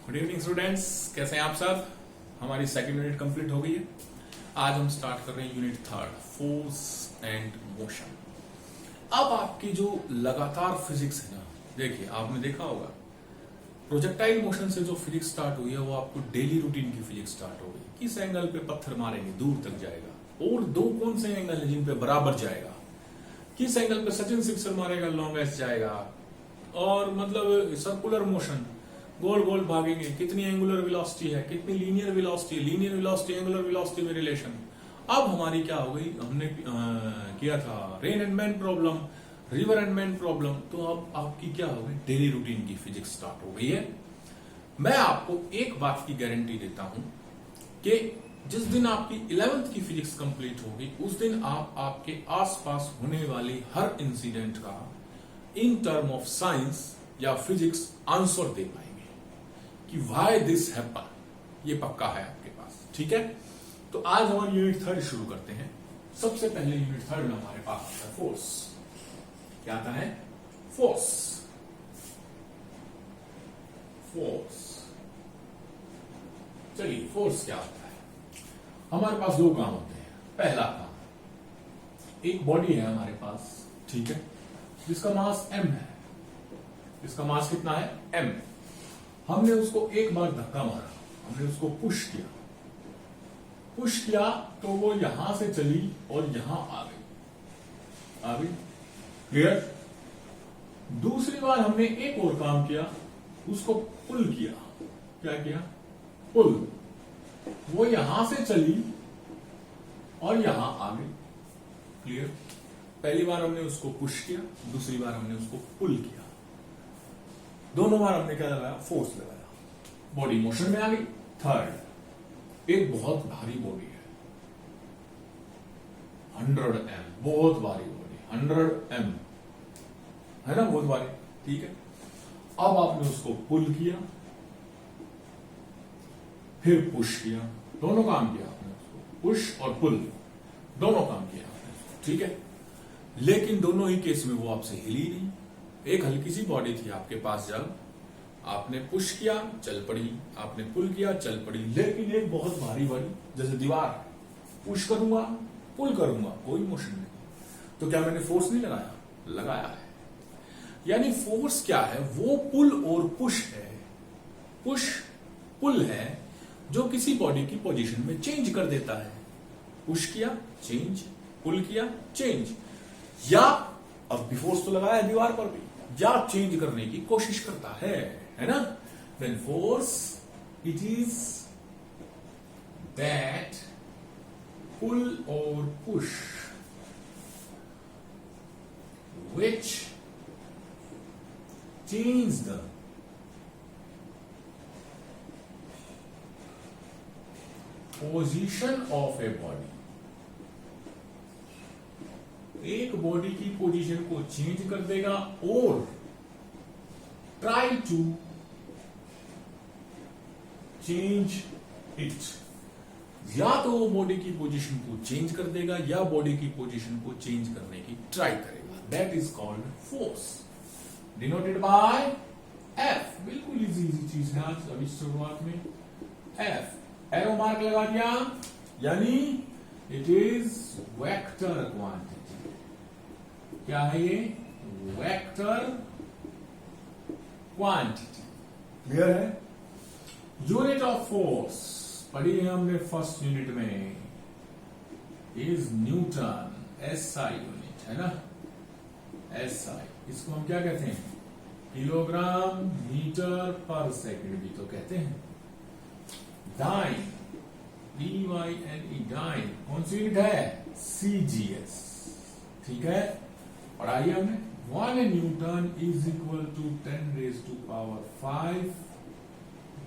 Good evening students, कैसे हैं आप सब। हमारी सेकंड यूनिट कंप्लीट हो गई है। आज हम स्टार्ट कर रहे हैं unit third, force and motion. अब आपकी जो लगातार फिजिक्स है ना, देखिए आपने देखा होगा प्रोजेक्टाइल मोशन से जो फिजिक्स स्टार्ट हुई है वो आपको डेली रूटीन की फिजिक्स स्टार्ट हो गई। किस एंगल पे पत्थर मारेंगे दूर तक जाएगा, और दो कौन से एंगल है जिन पे बराबर जाएगा, किस एंगल पे सचिन सिक्सर मारेगा लॉन्गेस्ट जाएगा, और मतलब सर्कुलर मोशन गोल गोल भागेंगे, कितनी एंगुलर वेलोसिटी है, कितनी लीनियर वेलोसिटी एंगुलर वेलोसिटी में रिलेशन। अब हमारी क्या हो गई, हमने किया था rain and man problem, river and man problem, तो अब आपकी क्या हो गई डेली रूटीन की फिजिक्स स्टार्ट हो गई है। मैं आपको एक बात की गारंटी देता हूं कि जिस दिन आपकी 11th की फिजिक्स कंप्लीट होगी उस दिन आप आपके आसपास होने वाली हर इंसिडेंट का इन टर्म ऑफ साइंस या फिजिक्स आंसर दे पाएंगे कि व्हाई दिस हैपन, ये पक्का है आपके पास। ठीक है, तो आज हमारी यूनिट थर्ड शुरू करते हैं। सबसे पहले यूनिट थर्ड में हमारे पास आता है फोर्स। क्या आता है? फोर्स। चलिए, फोर्स क्या होता है। हमारे पास दो काम होते हैं। पहला काम, एक बॉडी है हमारे पास, ठीक है, जिसका मास m है। इसका मास कितना है? m। हमने उसको एक बार धक्का मारा, हमने उसको पुश किया तो वो यहां से चली और यहां आ गई। क्लियर? दूसरी बार हमने एक और काम किया, उसको पुल किया। क्या किया? पुल। वो यहां से चली और यहां आ गई। क्लियर? पहली बार हमने उसको पुश किया, दूसरी बार हमने उसको पुल किया। दोनों बार हमने क्या लगाया? फोर्स लगाया। बॉडी मोशन में आ गई। थर्ड, एक बहुत भारी बॉडी है, 100 m, बहुत भारी बॉडी, 100 m है ना, बहुत भारी। ठीक है, अब आपने उसको पुल किया, फिर पुश किया, दोनों काम किया आपने उसको, पुश और पुल दोनों काम किया आपने। ठीक है, लेकिन दोनों ही केस में वो आपसे हिली नहीं। एक हल्की सी बॉडी थी आपके पास, जब आपने पुश किया चल पड़ी, आपने पुल किया चल पड़ी। लेकिन एक बहुत भारी बॉडी जैसे दीवार, पुश करूंगा पुल करूंगा कोई मोशन नहीं, तो क्या मैंने फोर्स नहीं लगाया? लगाया है। यानी फोर्स क्या है? वो पुल और पुश है, पुश पुल है जो किसी बॉडी की पोजीशन में चेंज कर देता है। पुश किया चेंज, पुल किया चेंज, या अब भी फोर्स तो लगाया है दीवार पर भी, या चेंज करने की कोशिश करता है ना। When force, it is that pull or push which change the position of a body। एक बॉडी की पोजीशन को चेंज कर देगा और ट्राई टू चेंज इट। या तो वो बॉडी की पोजीशन को चेंज कर देगा या बॉडी की पोजीशन को चेंज करने की ट्राई करेगा। That is called force, denoted by F. बिल्कुल इजी चीज है आज अभी शुरुआत में। एफ एरो मार्क लगा दिया, यानी इट इज वेक्टर क्वांटिटी। क्या है ये? Vector quantity. क्लियर है? यूनिट ऑफ फोर्स पढ़ी है हमने फर्स्ट यूनिट में, इज न्यूटन। एसआई यूनिट है ना, एसआई। इसको हम क्या कहते हैं? किलोग्राम मीटर पर सेकंड भी तो कहते हैं। डाइन, DYNE, डाइन कौन सी यूनिट है? CGS। ठीक है, पढ़ाई हमने। 1 newton is equal to 10⁵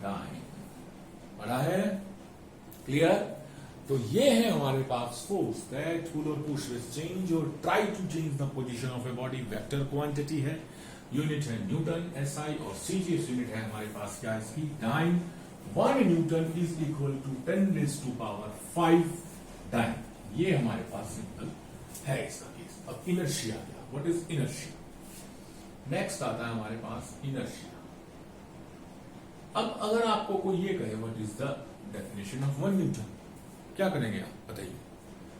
dyne. पढ़ा है? क्लियर? तो ये है हमारे पास फोर्स, दैट पुल और पुश विल चेंज और try to change the position of a body. Vector quantity है, यूनिट है न्यूटन, एसआई, और CGS यूनिट है हमारे पास क्या इसकी? Dyne. 1 newton is equal to 10⁵ dyne. ये हमारे पास सिंपल है इसका केस। अब इनर्शिया क्या? What is inertia? नेक्स्ट आता है हमारे पास इनर्शिया। अब अगर आपको कोई ये कहे what is the definition of 1 Newton, क्या करेंगे आप बताइए?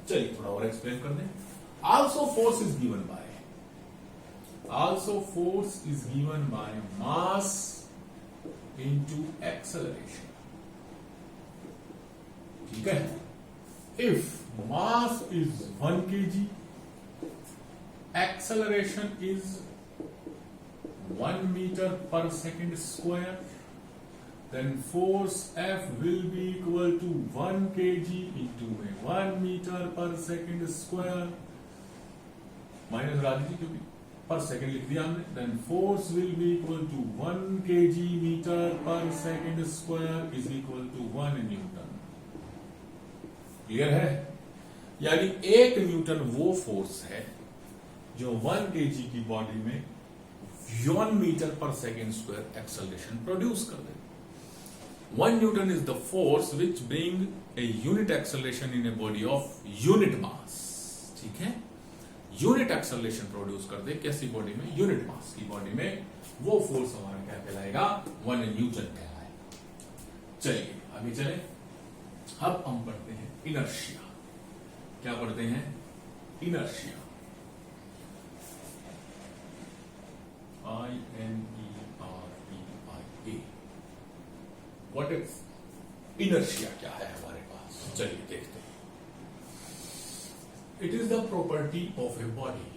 चलिए थोड़ा और एक्सप्लेन कर दें। Also force is given by mass into acceleration. ठीक है, if mass is 1 kg, acceleration is 1 meter per second square, then force F will be equal to 1 kg into 1 meter per second square minus हटा दीजिए क्योंकि पर second लिख दिया हमने। then force will be equal to 1 kg meter per second square is equal to 1 Newton. Clear है? यानी 1 Newton वो फोर्स है जो 1 kg की बॉडी में 1 मीटर पर सेकेंड स्क्वायर एक्सेलरेशन प्रोड्यूस कर दे। 1 newton is the force which bring a unit acceleration in a body of unit mass. ठीक है, यूनिट एक्सेलरेशन प्रोड्यूस कर दे कैसी बॉडी में? यूनिट मास की बॉडी में। वो फोर्स हमारा क्या कहलाएगा? 1 न्यूटन कहलाएगा। चलिए आगे चले। अब हम पढ़ते हैं इनर्शिया। क्या पढ़ते हैं? Inertia. INEREA। What is inertia? क्या है हमारे पास? चलिए देखते हैं। It is the property of a body.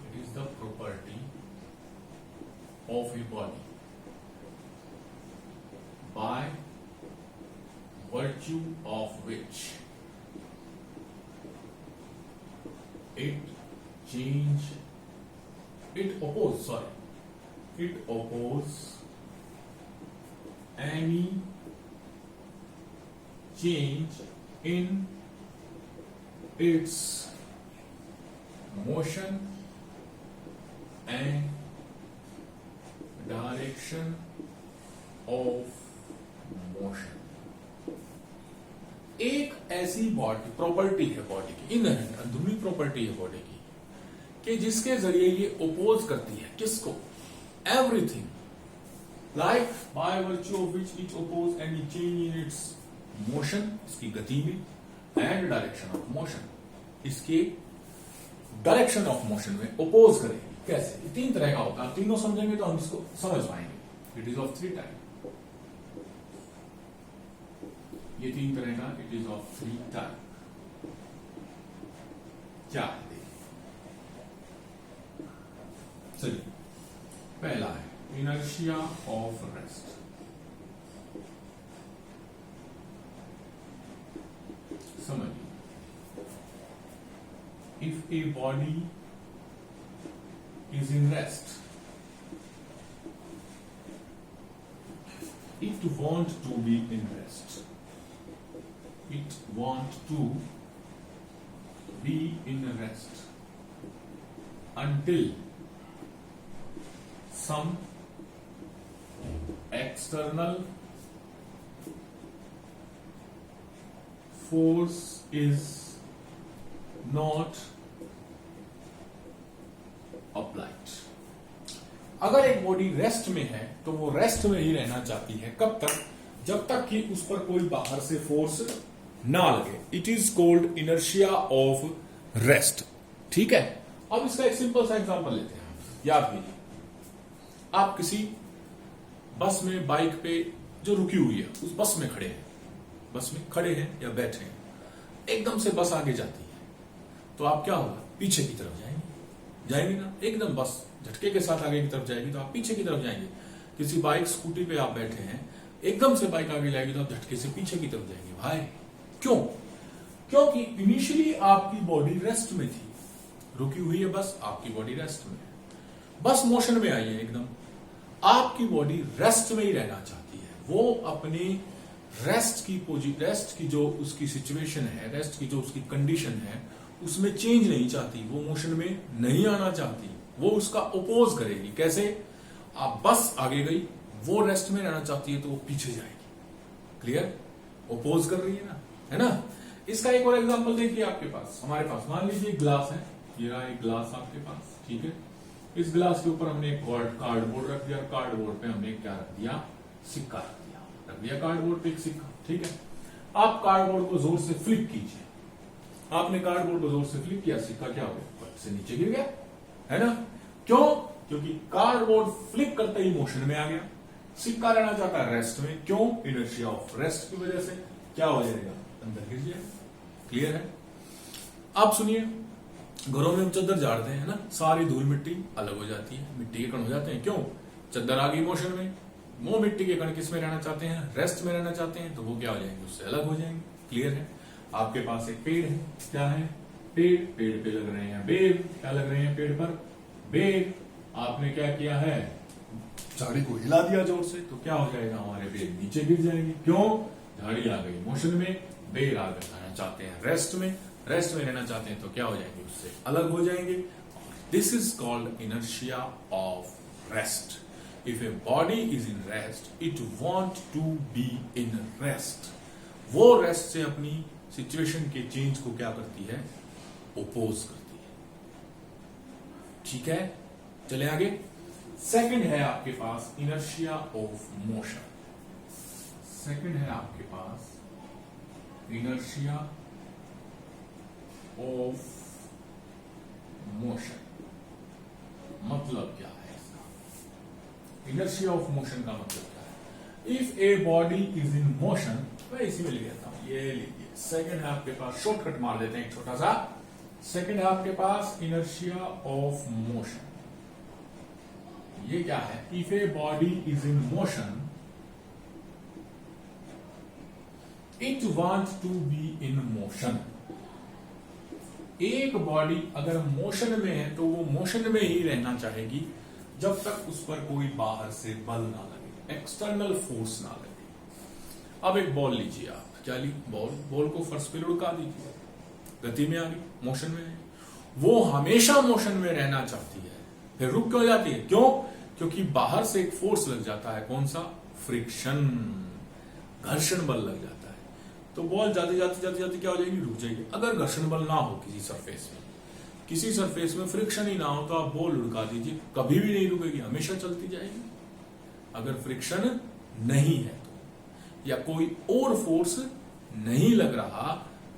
It is the property of a body by virtue of which it oppose any change in its motion and direction of motion। एक ऐसी body property है body की, inherent अंदरूनी property है body की, कि जिसके जरिए ये ओपोज करती है किसको? Everything, like by virtue of which it oppose any change in its motion, इसकी गति में, एंड डायरेक्शन ऑफ मोशन, इसके डायरेक्शन ऑफ मोशन में ओपोज करेगी। कैसे? ये 3 तरह का होता है। तीनों समझेंगे तो हम इसको समझ पाएंगे। It is of 3 type. ये 3 तरह का इट इज ऑफ 3 टाइप। क्या है? चलिए, पहला है इनर्शिया ऑफ रेस्ट। समझिए, if a body is in rest, it want to be in rest, it want to be in rest until some external force is not applied। अगर एक body rest में है तो वो रेस्ट में ही रहना चाहती है। कब तक? जब तक कि उस पर कोई बाहर से फोर्स ना लगे। It is called inertia of rest. ठीक है, अब इसका एक सिंपल सा एग्जांपल लेते हैं। याद कीजिए, आप किसी बस में, बाइक पे जो रुकी हुई है उस बस में खड़े हैं, बस में खड़े हैं या बैठे हैं, एकदम से बस आगे जाती है तो आप क्या होगा? पीछे की तरफ जाएंगे ना। एकदम बस झटके के साथ आगे की तरफ जाएगी तो आप पीछे की तरफ जाएंगे। किसी बाइक स्कूटी पे आप बैठे हैं, एकदम से बाइक आगे जाएगी तो आप झटके से पीछे की तरफ जाएंगे। भाई क्यों? क्योंकि इनिशियली आपकी बॉडी रेस्ट में थी, रुकी हुई है बस, आपकी बॉडी रेस्ट में है। बस मोशन में आई है एकदम, आपकी बॉडी रेस्ट में ही रहना चाहती है। वो अपनी रेस्ट की जो उसकी सिचुएशन है, रेस्ट की जो उसकी कंडीशन है, उसमें चेंज नहीं चाहती, वो मोशन में नहीं आना चाहती, वो उसका ओपोज करेगी। कैसे? आप बस आगे गई, वो रेस्ट में रहना चाहती है तो वो पीछे जाएगी। क्लियर? ओपोज कर रही है ना? इसका एक और एग्जांपल देखिए आपके पास, हमारे पास मान लीजिए ग्लास है, ये रहा एक ग्लास आपके पास। ठीक है, इस गिलास के ऊपर हमने एक कार्डबोर्ड रख दिया, कार्डबोर्ड पे हमने क्या रख दिया, सिक्का रख दिया कार्डबोर्ड पे एक सिक्का। ठीक है, आप कार्डबोर्ड को जोर से फ्लिप कीजिए, आपने कार्डबोर्ड को जोर से फ्लिप किया, सिक्का क्या हो गया, से नीचे गिर गया, है ना। क्यों? क्योंकि कार्डबोर्ड फ्लिप करते ही मोशन में आ गया, सिक्का रहना चाहता है रेस्ट में। क्यों? इनर्शिया ऑफ रेस्ट की वजह से क्या हो जाएगा, अंदर गिर जाएगा। क्लियर है? आप सुनिए, घरों में हम चादर झाड़ते हैं ना, सारी धूल मिट्टी अलग हो जाती है, मिट्टी के कण हो जाते हैं। क्यों? चादर आ गई मोशन में, वो मिट्टी के कण किस में रहना चाहते हैं, रेस्ट में रहना चाहते हैं, तो वो क्या हो जाएंगे, उससे अलग हो जाएंगे। क्लियर है? आपके पास एक पेड़ है, क्या है, पेड़, पेड़ पे लग रहे हैं बेल, क्या लग रहे हैं पेड़ पर, बेल। आपने क्या किया है, झाड़ी को हिला दिया जोर से, तो क्या हो जाएगा, हमारे बेल नीचे गिर जाएंगे। क्यों? झाड़ी आ गई मोशन में, बेल आ गए रहना चाहते हैं रेस्ट में, रेस्ट में रहना चाहते हैं तो क्या हो जाएंगे, उससे अलग हो जाएंगे। This is called inertia of rest. If a body is in rest, it want to be in rest. वो रेस्ट से अपनी सिचुएशन के चेंज को क्या करती है, ओपोज करती है। ठीक है, चले आगे। सेकंड है आपके पास इनर्शिया ऑफ मोशन। सेकंड है आपके पास इनर्शिया ऑफ मोशन। मतलब क्या है इसका, इनर्शिया ऑफ मोशन का मतलब क्या है। If a body is in motion, मैं इसी में लिख देता हूं, ये लीजिए। सेकंड है आपके पास, शॉर्टकट मार देते हैं एक छोटा सा। सेकंड है आपके पास इनर्शिया ऑफ मोशन। ये क्या है, if a body is in motion, it wants to be in motion. एक बॉडी अगर मोशन में है तो वो मोशन में ही रहना चाहेगी जब तक उस पर कोई बाहर से बल ना लगे, एक्सटर्नल फोर्स ना लगे। अब एक बॉल लीजिए आप, क्या ली, बॉल को फर्श पे लुढ़का दीजिए, गति में आ गई, मोशन में है, वो हमेशा मोशन में रहना चाहती है, फिर रुक क्यों जाती है, क्यों? क्योंकि बाहर से एक फोर्स लग जाता है, कौन सा, फ्रिक्शन, घर्षण बल लग जाता है। तो बॉल जाते जाते क्या हो जाएगी, रुक जाएगी। अगर घर्षण बल ना हो किसी सरफेस में फ्रिक्शन ही ना हो तो आप बॉल लुढ़का दीजिए, कभी भी नहीं रुकेगी, हमेशा चलती जाएगी। अगर फ्रिक्शन नहीं है तो, या कोई और फोर्स नहीं लग रहा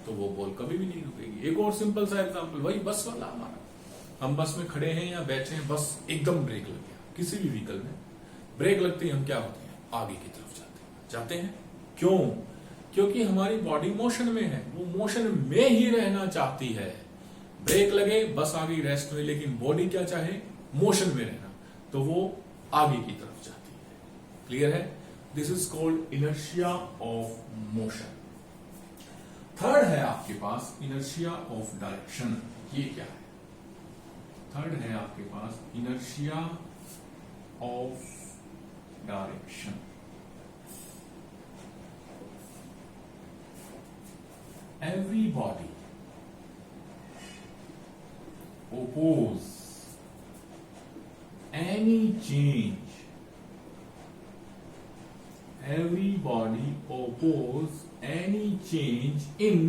तो वो बॉल कभी भी नहीं रुकेगी। एक और सिंपल सा एग्जांपल, वही बस वाला हमारा, हम बस में खड़े हैं या बैठे हैं, बस एकदम ब्रेक लग गया, किसी भी व्हीकल में ब्रेक लगते ही हम क्या होते हैं, आगे की तरफ जाते हैं। क्यों? क्योंकि हमारी बॉडी मोशन में है, वो मोशन में ही रहना चाहती है। ब्रेक लगे, बस आ गई रेस्ट में, लेकिन बॉडी क्या चाहे, मोशन में रहना, तो वो आगे की तरफ जाती है। क्लियर है? This is called inertia of motion. Third है आपके पास इनर्शिया ऑफ डायरेक्शन। ये क्या है? थर्ड है आपके पास inertia of direction. Every body oppose any change. Every body oppose any change in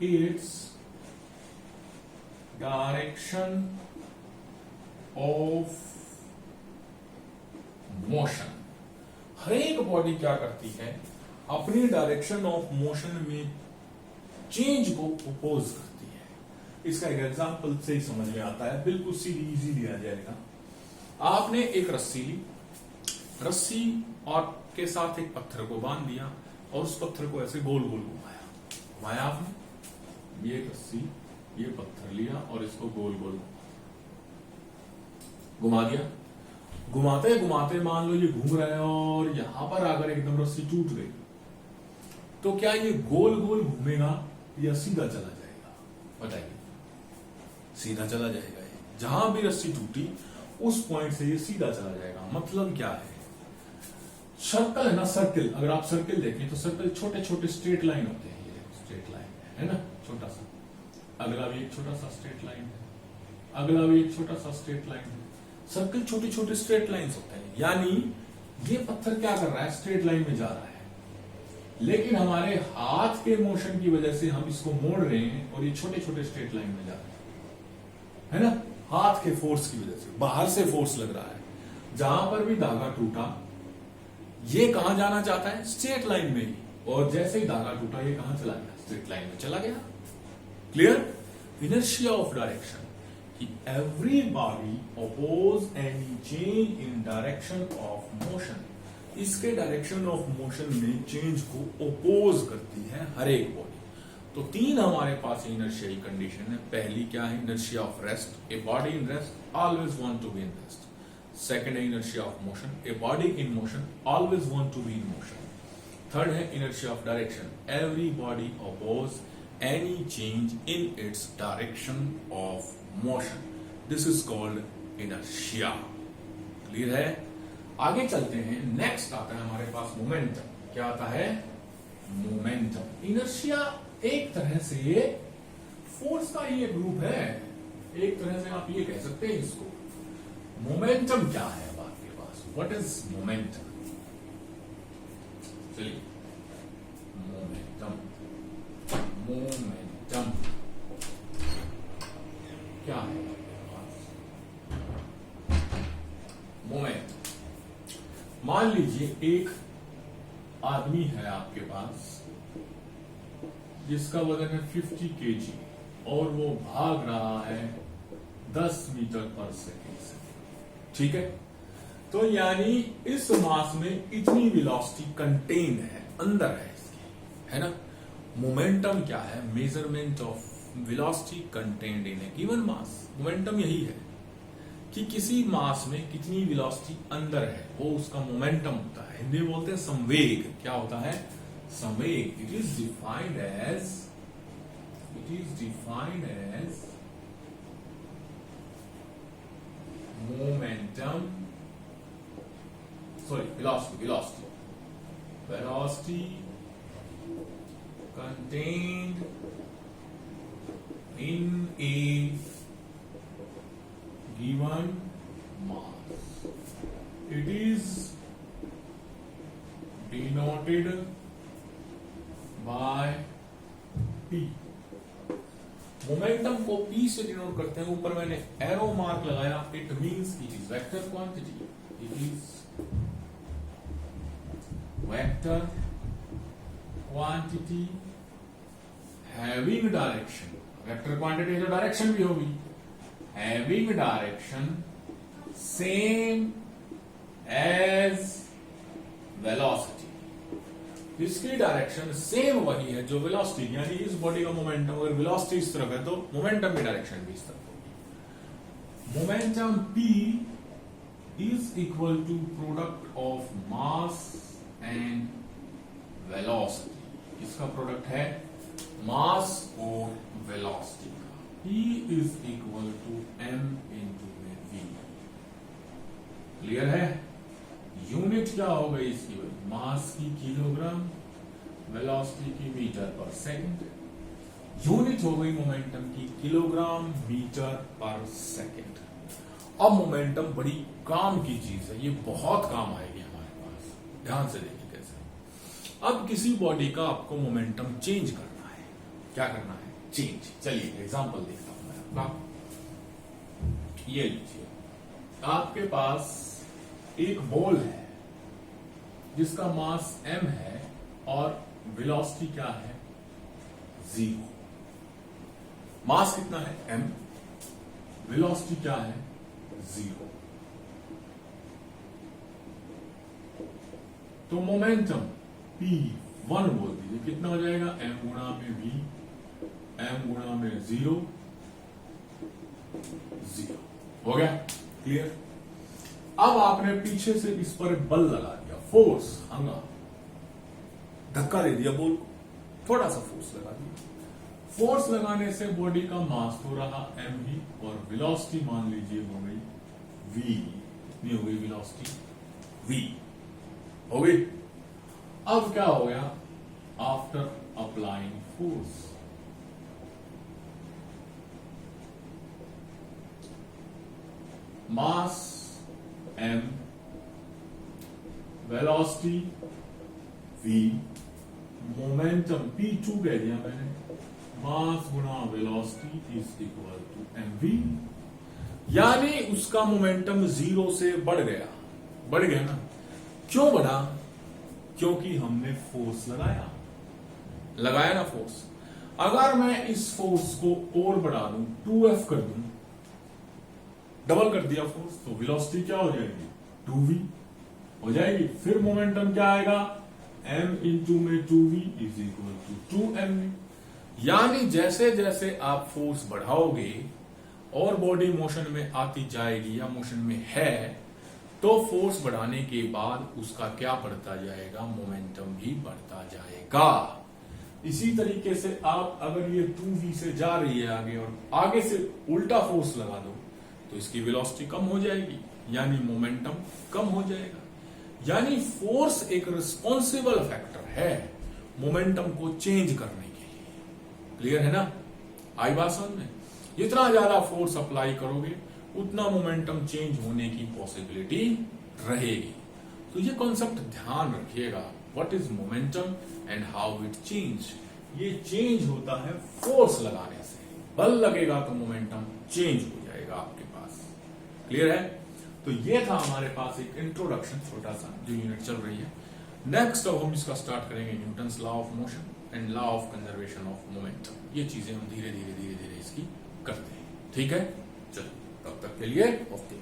its direction of motion. हर एक बॉडी क्या करती है, अपनी डायरेक्शन ऑफ मोशन में चेंज को अपोज करती है। इसका एक एग्जांपल से ही समझ में आता है, बिल्कुल सीधी इजीली आ जाएगा। आपने एक रस्सी और के साथ एक पत्थर को बांध दिया और उस पत्थर को ऐसे गोल गोल घुमाया आपने, ये रस्सी, ये पत्थर लिया और इसको गोल गोल घुमा दिया। घुमाते घुमाते मान लो ये घूम रहा है और यहां पर आकर एकदम रस्सी टूट गई, तो क्या ये गोल गोल घूमेगा या सीधा चला जाएगा, बताइए? सीधा चला जाएगा। ये जहां भी रस्सी टूटी उस पॉइंट से ये सीधा चला जाएगा। मतलब क्या है, सर्कल है ना, सर्कल, अगर आप सर्कल देखें तो सर्कल छोटे छोटे स्ट्रेट लाइन होते हैं। ये स्ट्रेट लाइन है ना, छोटा सा, अगला भी एक छोटा सा स्ट्रेट लाइन है, अगला भी एक छोटा सा स्ट्रेट लाइन है। सर्कल छोटे छोटे स्ट्रेट लाइंस होते हैं, यानी ये पत्थर क्या कर रहा है, स्ट्रेट लाइन में जा रहा है, लेकिन हमारे हाथ के मोशन की वजह से हम इसको मोड़ रहे हैं और ये छोटे छोटे स्ट्रेट लाइन में जा रहे हैं, है ना। हाथ के फोर्स की वजह से बाहर से फोर्स लग रहा है, जहां पर भी धागा टूटा ये कहां जाना चाहता है, स्ट्रेट लाइन में ही, और जैसे ही धागा टूटा ये कहां चला गया, स्ट्रेट लाइन में चला गया। क्लियर? इनर्शिया ऑफ डायरेक्शन कि every body oppose any change in direction of motion, इसके डायरेक्शन ऑफ मोशन में चेंज को ओपोज करती है हर एक बॉडी। तो तीन हमारे पास इनर्शिया कंडीशन है। पहली क्या है, inertia of rest, a body in rest always want to be in rest. Second है inertia of motion, a body in motion always want to be in motion. Third है inertia of direction, every body oppose any change in its direction of motion. This is called inertia. Clear है? आगे चलते हैं। Next आता है हमारे पास momentum. क्या आता है? मोमेंटम। इनर्शिया एक तरह से ये फोर्स का ही एक रूप है, एक तरह से आप ये कह सकते हैं इसको। मोमेंटम क्या है अब आपके पास? What is momentum? चलिए, मोमेंटम मोमेंटम क्या है मोमेंटम? मान लीजिए एक आदमी है आपके पास जिसका वजन है 50 केजी और वो भाग रहा है 10 मीटर पर सेकेंड से। ठीक है, तो यानी इस मास में इतनी वेलोसिटी कंटेन्ड है, अंदर है इसके, है ना। मोमेंटम क्या है? Measurement of velocity contained in A given mass. Momentum यही है कि किसी मास में कितनी वेलोसिटी अंदर है, वो उसका मोमेंटम होता है। हिंदी में बोलते हैं संवेग। क्या होता है? संवेग। It is defined as momentum, sorry velocity contained in a given mass. It is denoted by P. Momentum को P से डिनोट करते हैं। ऊपर मैंने एरो मार्क लगाया। It means it is vector quantity. It is vector quantity having direction. Vector quantity जो direction भी होगी, having direction same as velocity. इसकी डायरेक्शन सेम वही है जो वेलोसिटी, यानी इस बॉडी का मोमेंटम अगर वेलोसिटी इस तरफ है तो मोमेंटम की डायरेक्शन भी इस तरफ होगी। Momentum P is equal to product of mass and velocity. इसका प्रोडक्ट है मास और वेलोसिटी का। E is equal to m into v। Clear है? यूनिट क्या हो गई इसकी? मास की किलोग्राम, वेलोसिटी की मीटर पर सेकंड। यूनिट हो गई मोमेंटम की किलोग्राम मीटर पर सेकंड। अब मोमेंटम बड़ी काम की चीज है, ये बहुत काम आएगी हमारे पास। ध्यान से देखिए कैसे। अब किसी बॉडी का आपको मोमेंटम चेंज करना है। क्या करना है? चेंज। चलिए एग्जांपल देखता हूं मैं आपका। ये लीजिए, आपके पास एक बॉल है जिसका मास m है और वेलोसिटी क्या है? 0। मास कितना है? m। वेलोसिटी क्या है? 0। तो मोमेंटम P1 बोल दीजिए। कितना हो जाएगा? m गुणा में v, m गुणा में 0 हो गया। क्लियर? अब आपने पीछे से इस पर बल लगा दिया, फोर्स, हंगा, धक्का दे दिया बॉल को, थोड़ा सा फोर्स लगा दिया। फोर्स लगाने से बॉडी का मास हो रहा m ही और वेलोसिटी मान लीजिए हो गई v। कितनी हो गई वेलोसिटी? v हो गई। अब क्या हो गया? After applying force, mass m, velocity v, momentum P2 कह दिया मैंने। मास गुणा velocity is equal to mv। यानी उसका मोमेंटम 0 से बढ़ गया ना। क्यों बढ़ा? क्योंकि हमने फोर्स लगाया ना फोर्स। अगर मैं इस फोर्स को और बढ़ा दूं, 2F कर दूं, डबल कर दिया फोर्स, तो वेलोसिटी क्या हो जाएगी? 2V हो जाएगी। फिर मोमेंटम क्या आएगा? m इंटू में 2V is equal to 2m। यानी जैसे जैसे आप फोर्स बढ़ाओगे और बॉडी मोशन में आती जाएगी या मोशन में है, तो फोर्स बढ़ाने के बाद उसका क्या बढ़ता जाएगा? मोमेंटम भी बढ़ता जाएगा। इसी तरीके से आप अगर ये 2V से जा रही है आगे और आगे से उल्टा फोर्स लगा दो, तो इसकी वेलोसिटी कम हो जाएगी, यानी मोमेंटम कम हो जाएगा। यानी फोर्स एक रिस्पॉन्सिबल फैक्टर है मोमेंटम को चेंज करने के लिए। क्लियर है ना? आई बात समझ में? जितना ज्यादा फोर्स अप्लाई करोगे उतना मोमेंटम चेंज होने की पॉसिबिलिटी रहेगी। तो ये कॉन्सेप्ट ध्यान रखिएगा। What is momentum and how it change. ये चेंज होता है फोर्स लगाने से। बल लगेगा तो मोमेंटम चेंज हो जाएगा आपके पास। क्लियर है? तो ये था हमारे पास एक इंट्रोडक्शन छोटा सा जो यूनिट चल रही है। नेक्स्ट अब हम इसका स्टार्ट करेंगे Newton's law of motion and law of conservation of momentum. ये चीजें हम धीरे धीरे इसकी करते हैं। ठीक है? चलो तब तक के लिए ओके।